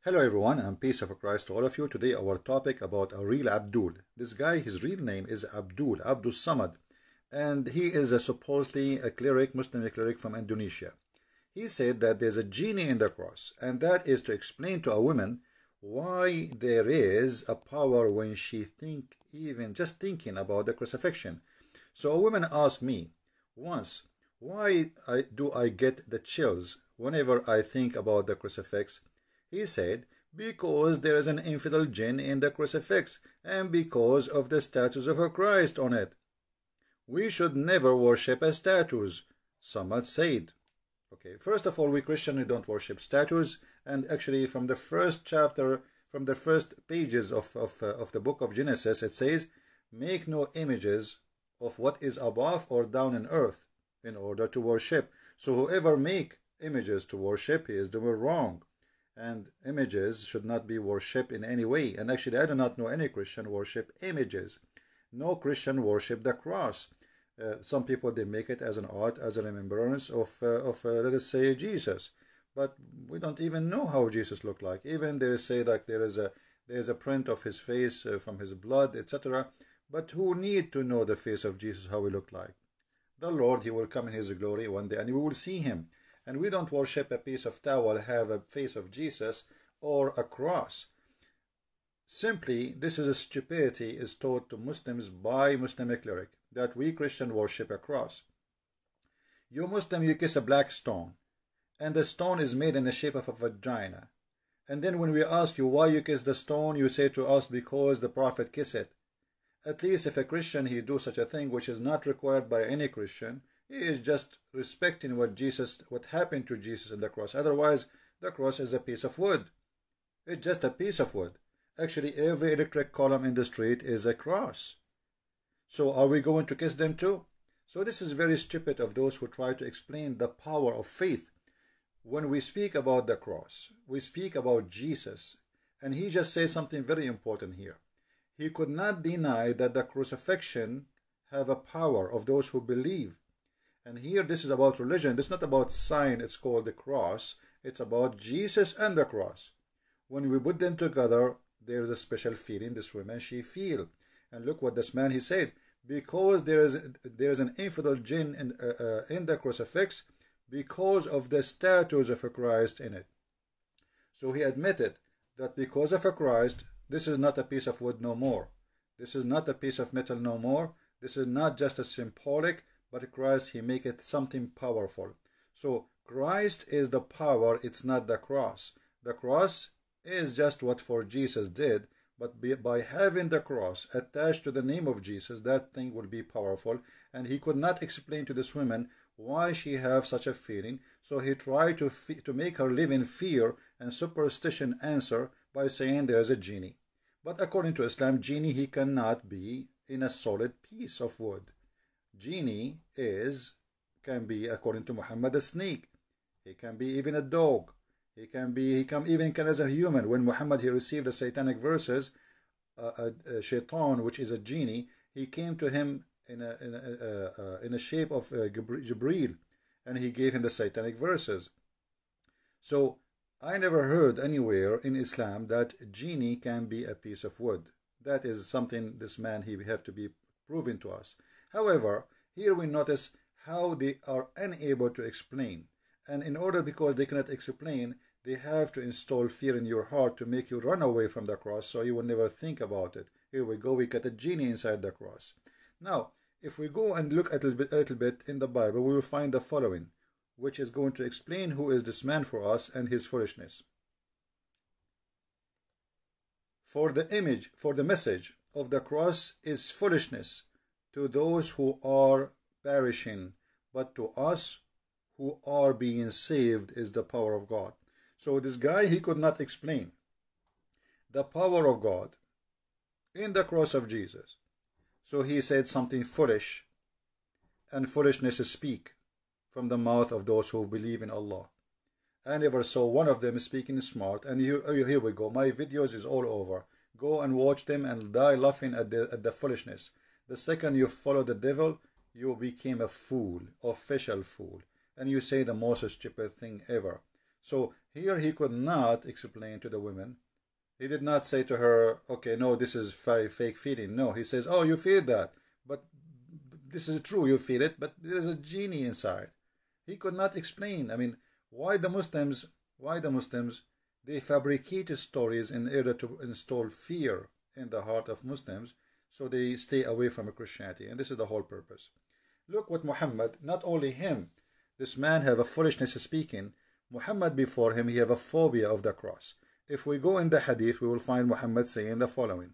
Hello everyone, and peace of Christ to all of you. Today our topic about a real Abdul. This guy, his real name is Abdul Samad, and he is supposedly a cleric, Muslim cleric from Indonesia. He said that there's a genie in the cross, and that is to explain to a woman why there is a power when she even just thinking about the crucifixion. So a woman asked me once, why do I get the chills whenever I think about the crucifix? He said, because there is an infidel jinn in the crucifix and because of the statues of Christ on it. We should never worship statues, somad said. Okay, first of all, we Christians don't worship statues, and actually from the first chapter, from the first pages of the book of Genesis, it says, make no images of what is above or down in earth in order to worship. So whoever make images to worship, he is doing wrong. And images should not be worshipped in any way. And actually, I do not know any Christian worship images. No Christian worship the cross. Some people, they make it as an art, as a remembrance of let us say, Jesus. But we don't even know how Jesus looked like. Even they say that there is a print of his face from his blood, etc. But who need to know the face of Jesus, how he looked like? The Lord, he will come in his glory one day, and we will see him. And we don't worship a piece of towel, have a face of Jesus, or a cross. Simply, this is a stupidity is taught to Muslims by Muslim cleric, that we Christian worship a cross. You Muslim, you kiss a black stone, and the stone is made in the shape of a vagina. And then when we ask you why you kiss the stone, you say to us, because the Prophet kissed it. At least if a Christian, he do such a thing, which is not required by any Christian, he is just respecting what happened to Jesus on the cross. Otherwise, the cross is a piece of wood. It's just a piece of wood. Actually, every electric column in the street is a cross. So are we going to kiss them too? So this is very stupid of those who try to explain the power of faith. When we speak about the cross, we speak about Jesus. And he just says something very important here. He could not deny that the crucifixion have a power of those who believe. And here this is about religion. It's not about sign. It's called the cross. It's about Jesus and the cross. When we put them together, there's a special feeling this woman, she feel. And look what this man, he said. Because there is an infidel jinn in the crucifix because of the statues of a Christ in it. So he admitted that because of a Christ, this is not a piece of wood no more. This is not a piece of metal no more. This is not just a symbolic, but Christ, he make it something powerful. So Christ is the power, it's not the cross. The cross is just what for Jesus did, but by having the cross attached to the name of Jesus, that thing will be powerful. And he could not explain to this woman why she have such a feeling. So he tried to make her live in fear and superstition answer by saying there is a genie. But according to Islam, genie, he cannot be in a solid piece of wood. Genie can be, according to Muhammad, a snake. He can be even a dog. He can even as a human. When Muhammad, he received the satanic verses, a shaitan, which is a genie, he came to him in a shape of Jibreel, and he gave him the satanic verses. So I never heard anywhere in Islam that genie can be a piece of wood. That is something this man, he have to be proven to us. However, here we notice how they are unable to explain. And in order, because they cannot explain, they have to install fear in your heart to make you run away from the cross so you will never think about it. Here we go, we get a genie inside the cross. Now, if we go and look a little bit in the Bible, we will find the following, which is going to explain who is this man for us and his foolishness. For the message of the cross is foolishness to those who are perishing, but to us who are being saved is the power of God. So this guy, he could not explain the power of God in the cross of Jesus. So he said something foolish, and foolishness speak from the mouth of those who believe in Allah. I never saw one of them speaking smart. And here we go. My videos is all over. Go and watch them and die laughing at the foolishness. The second you follow the devil, you became a fool, official fool. And you say the most stupid thing ever. So Here he could not explain to the women. He did not say to her, okay, no, this is fake feeling. No, he says, oh, you feel that, but this is true, you feel it, but there is a genie inside. He could not explain. I mean, why the Muslims, they fabricate stories in order to install fear in the heart of Muslims, so they stay away from Christianity. And this is the whole purpose. Look what Muhammad, not only him, this man have a foolishness speaking. Muhammad before him, he have a phobia of the cross. If we go in the hadith, we will find Muhammad saying the following.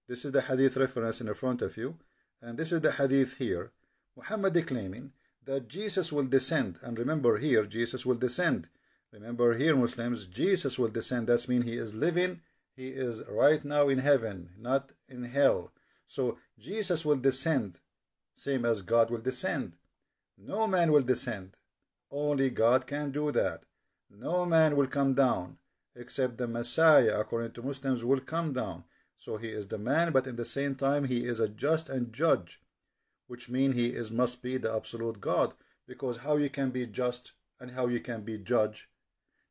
This is the hadith reference in front of you, and this is the hadith here. Muhammad declaiming that Jesus will descend, and remember here, Jesus will descend. Remember here, Muslims, Jesus will descend. That means he is living, he is right now in heaven, not in hell. So Jesus will descend, same as God will descend. No man will descend. Only God can do that. No man will come down, except the Messiah, according to Muslims, will come down. So he is the man, but in the same time, he is a just and judge, which means he must be the absolute God. Because how you can be just and how you can be judge?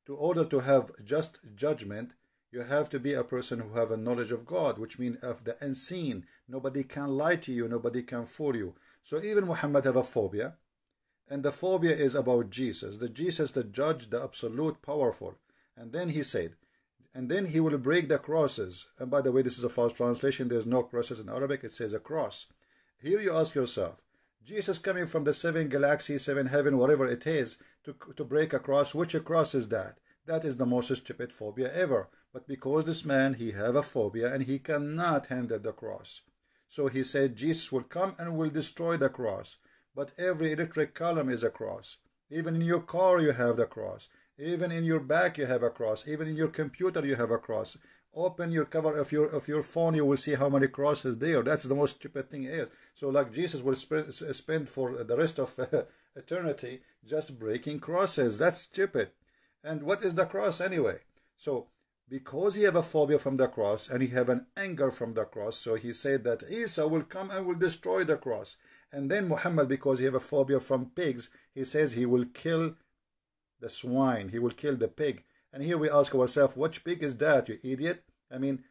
To order to have just judgment, you have to be a person who have a knowledge of God, which means of the unseen. Nobody can lie to you, nobody can fool you. So even Muhammad have a phobia, and the phobia is about Jesus, the judge, the absolute powerful. And then he said, and then he will break the crosses. And by the way, this is a false translation. There's no crosses in Arabic. It says a cross. Here you ask yourself, Jesus coming from the 7 galaxies, 7 heaven, whatever it is, to break a cross. Which cross is that? That is the most stupid phobia ever. But because this man, he have a phobia and he cannot handle the cross. So he said Jesus will come and will destroy the cross. But every electric column is a cross. Even in your car you have the cross. Even in your back you have a cross. Even in your computer you have a cross. Open your cover of your phone, you will see how many crosses there. That's the most stupid thing is. So like Jesus will spend for the rest of eternity just breaking crosses. That's stupid. And what is the cross anyway? So because he have a phobia from the cross and he have an anger from the cross, so he said that Isa will come and will destroy the cross. And then Muhammad, because he have a phobia from pigs, he says he will kill the swine, he will kill the pig. And here we ask ourselves, which pig is that, you idiot? I mean,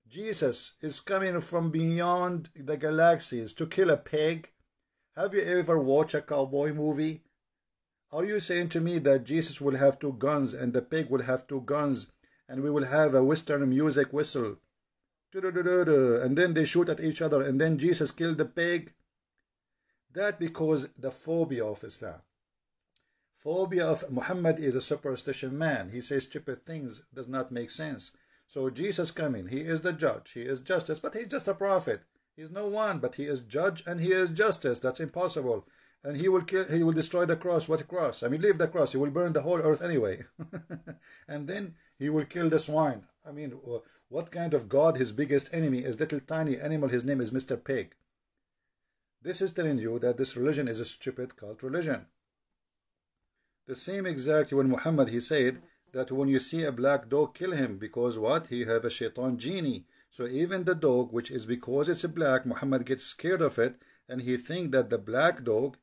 Jesus is coming from beyond the galaxies to kill a pig. Have you ever watched a cowboy movie? Are you saying to me that Jesus will have 2 guns and the pig will have 2 guns and we will have a Western music whistle? And then they shoot at each other and then Jesus killed the pig? That because the phobia of Islam. Phobia of Muhammad is a superstition man. He says stupid things, does not make sense. So Jesus coming, he is the judge, he is justice, but he's just a prophet. He's no one, but he is judge and he is justice. That's impossible. And he will kill, he will destroy the cross. What cross? I mean, leave the cross. He will burn the whole earth anyway. And then he will kill the swine. I mean, what kind of God? His biggest enemy is little tiny animal. His name is Mr. Pig. This is telling you that this religion is a stupid cult religion. The same exactly when Muhammad, he said that when you see a black dog, kill him, because what? He have a shaitan genie. So even the dog, which is because it's black, Muhammad gets scared of it, and he think that the black dog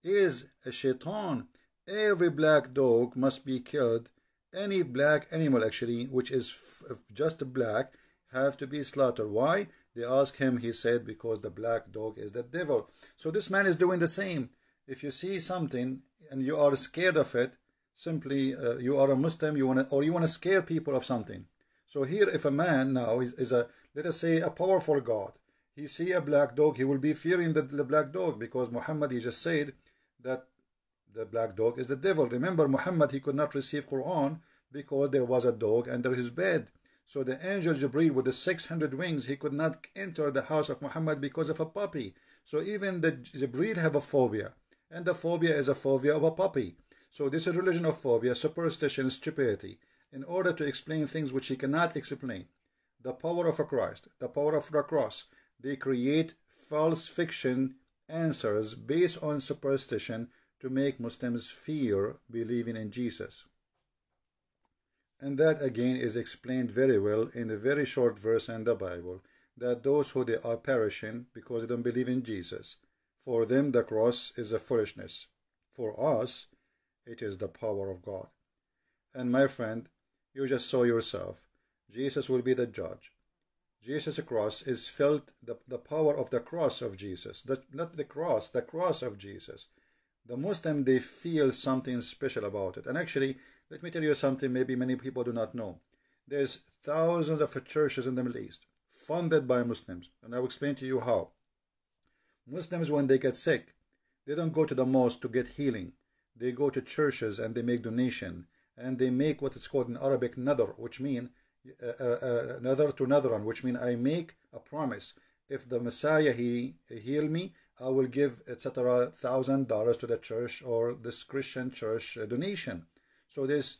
is a shaitan. Every black dog must be killed. Any black animal actually, which is just black, have to be slaughtered. Why? They asked him, he said, because the black dog is the devil. So this man is doing the same. If you see something and you are scared of it, simply you are a Muslim, you want to scare people of something. So here, if a man now is a, let us say, a powerful God, he see a black dog, he will be fearing the black dog, because Muhammad, he just said that the black dog is the devil. Remember, Muhammad, he could not receive Quran because there was a dog under his bed. So the angel Jibreel with the 600 wings, he could not enter the house of Muhammad because of a puppy. So even the Jibreel have a phobia. And the phobia is a phobia of a puppy. So this is religion of phobia, superstition, stupidity. In order to explain things which he cannot explain. The power of a Christ, the power of the cross. They create false fiction answers based on superstition to make Muslims fear believing in Jesus. And that again is explained very well in a very short verse in the Bible, that those who they are perishing because they don't believe in Jesus, for them the cross is a foolishness. For us, it is the power of God. And my friend, you just saw yourself. Jesus will be the judge. Jesus' cross is filled, the power of the cross of Jesus. Not the cross of Jesus. The Muslim, they feel something special about it. And actually, let me tell you something maybe many people do not know. There's thousands of churches in the Middle East funded by Muslims. And I will explain to you how. Muslims, when they get sick, they don't go to the mosque to get healing. They go to churches and they make donation. And they make what is called in Arabic nadr, which means nadr to nadran, which means I make a promise. If the Messiah he heal me, I will give etc. $1,000 to the church or this Christian church donation. So there's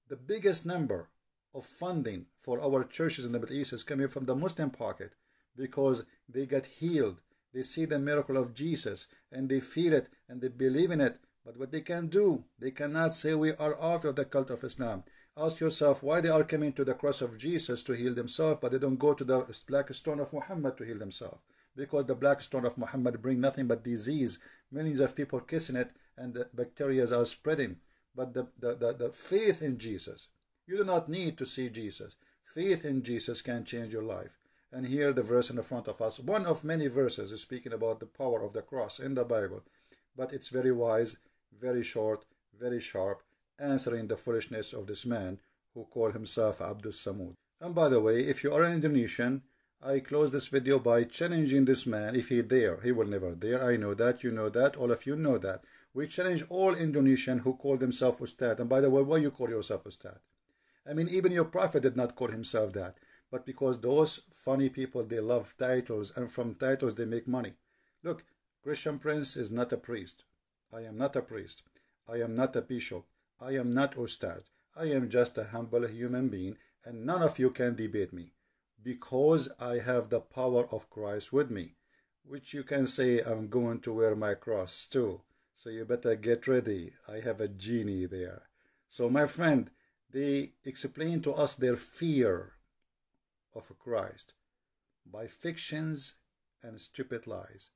the biggest number of funding for our churches in the Middle East is coming from the Muslim pocket because they get healed. They see the miracle of Jesus and they feel it and they believe in it. But what they can do, they cannot say we are out of the cult of Islam. Ask yourself why they are coming to the cross of Jesus to heal themselves, but they don't go to the black stone of Muhammad to heal themselves. Because the black stone of Muhammad bring nothing but disease. Millions of people kissing it and the bacteria are spreading. But the faith in Jesus, you do not need to see Jesus. Faith in Jesus can change your life. And here the verse in the front of us, one of many verses is speaking about the power of the cross in the Bible. But it's very wise, very short, very sharp, answering the foolishness of this man who called himself Abdul Samud. And by the way, if you are an Indonesian, I close this video by challenging this man. If he dare, he will never dare. I know that, you know that, all of you know that. We challenge all Indonesian who call themselves Ustad. And by the way, why you call yourself Ustad? I mean, even your prophet did not call himself that. But because those funny people, they love titles, and from titles they make money. Look, Christian Prince is not a priest. I am not a priest. I am not a bishop. I am not Ustad. I am just a humble human being, and none of you can debate me. Because I have the power of Christ with me, which you can say I'm going to wear my cross too. So you better get ready. I have a genie there. So my friend, they explain to us their fear of Christ by fictions and stupid lies.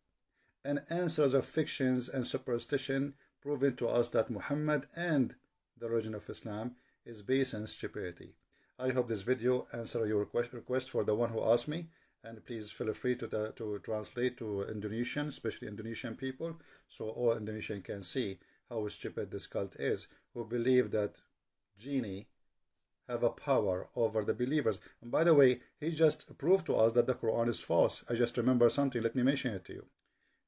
And answers of fictions and superstition proving to us that Muhammad and the religion of Islam is based on stupidity. I hope this video answer your request for the one who asked me, and please feel free to translate to Indonesian, especially Indonesian people, so all Indonesian can see how stupid this cult is, who believe that genie have a power over the believers. And by the way, he just proved to us that the Quran is false. I just remember something, let me mention it to you.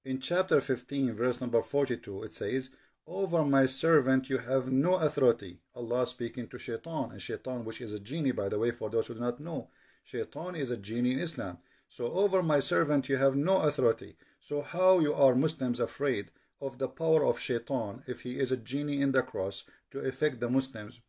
In chapter 15, verse number 42, it says, over my servant you have no authority. Allah speaking to Shaitan, and Shaitan, which is a genie, by the way, for those who do not know. Shaitan is a genie in Islam. So over my servant you have no authority. So how you are Muslims afraid of the power of Shaitan if he is a genie in the cross to affect the Muslims?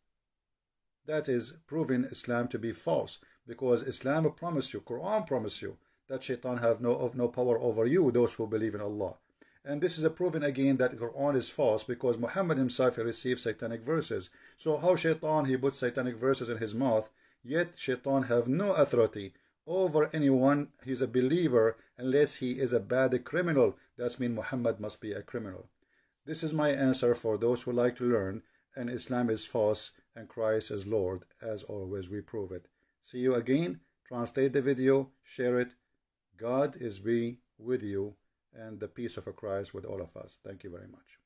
That is proving Islam to be false, because Islam promised you, Quran promised you, that Shaitan have no power over you, those who believe in Allah. And this is a proven again that Quran is false, because Muhammad himself received satanic verses. So how Shaitan, he put satanic verses in his mouth, yet Shaitan have no authority over anyone. He's a believer unless he is a bad criminal. That means Muhammad must be a criminal. This is my answer for those who like to learn, and Islam is false and Christ is Lord. As always, we prove it. See you again. Translate the video, share it. God is be with you, and the peace of Christ with all of us. Thank you very much.